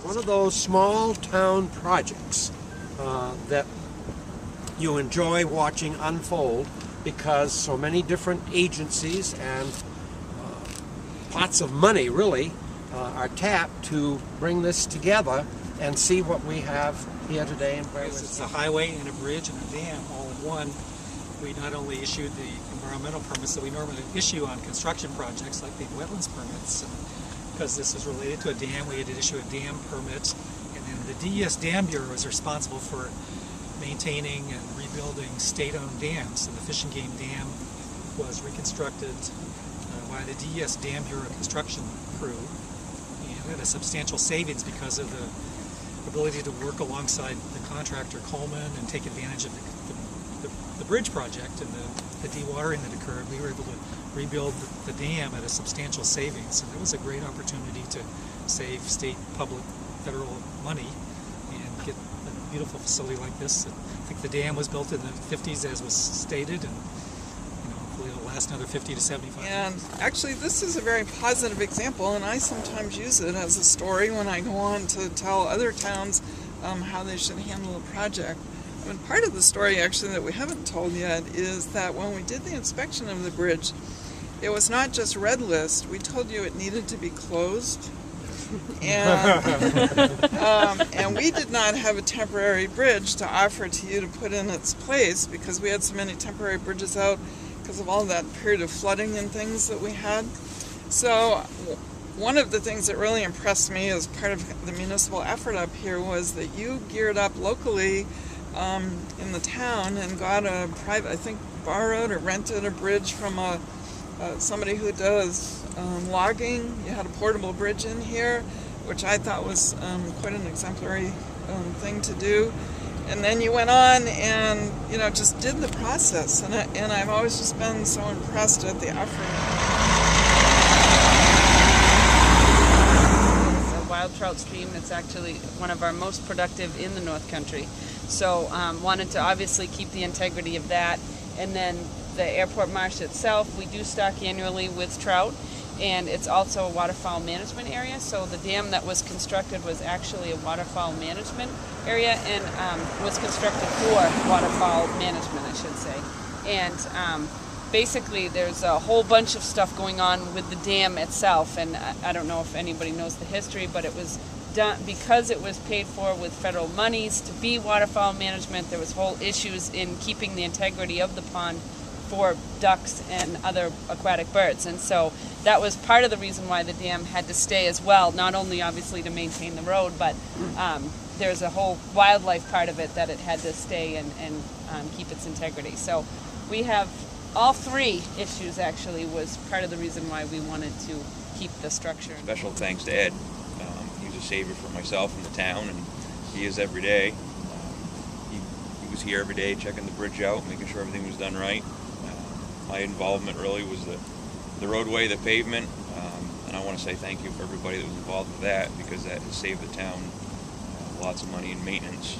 one of those small town projects that you enjoy watching unfold because so many different agencies and pots of money really are tapped to bring this together and see what we have here today in Paris. It's a highway and a bridge and a dam all in one. We not only issued the environmental permits that we normally issue on construction projects like the wetlands permits, because this is related to a dam, we had to issue a dam permit, and then the DES Dam Bureau is responsible for maintaining and rebuilding state-owned dams. And the Fish and Game Dam was reconstructed by the DES Dam Bureau construction crew, and had a substantial savings because of the ability to work alongside the contractor Coleman and take advantage of the bridge project and the dewatering that occurred. We were able to rebuild the dam at a substantial savings, and it was a great opportunity to save state, public, federal money and get a beautiful facility like this. I think the dam was built in the 50s as was stated, and hopefully it'll last another 50 to 75 years. And actually this is a very positive example, and I sometimes use it as a story when I go on to tell other towns how they should handle a project. And part of the story actually that we haven't told yet is that when we did the inspection of the bridge, it was not just red list. We told you it needed to be closed, and we did not have a temporary bridge to offer to you to put in its place because we had so many temporary bridges out because of all that period of flooding and things that we had. So one of the things that really impressed me as part of the municipal effort up here was that you geared up locally in the town and got a private, I think borrowed or rented a bridge from somebody who does logging. You had a portable bridge in here, which I thought was quite an exemplary thing to do. And then you went on and just did the process, and I've always just been so impressed at the effort. It's a wild trout stream. It's actually one of our most productive in the North Country. So wanted to obviously keep the integrity of that. And then the airport marsh itself, we do stock annually with trout, and it's also a waterfowl management area. So the dam that was constructed was actually a waterfowl management area, and was constructed for waterfowl management, I should say. And basically there's a whole bunch of stuff going on with the dam itself, and I don't know if anybody knows the history, but it was done because it was paid for with federal monies to be waterfowl management. There was whole issues in keeping the integrity of the pond for ducks and other aquatic birds, and so that was part of the reason why the dam had to stay as well, not only obviously to maintain the road, but there's a whole wildlife part of it that it had to stay and keep its integrity. So we have all three issues actually was part of the reason why we wanted to keep the structure. Special thanks to Ed. He's a savior for myself and the town, and he is every day. He was here every day checking the bridge out, making sure everything was done right. My involvement really was the roadway, the pavement, and I want to say thank you for everybody that was involved with that, because that has saved the town lots of money in maintenance.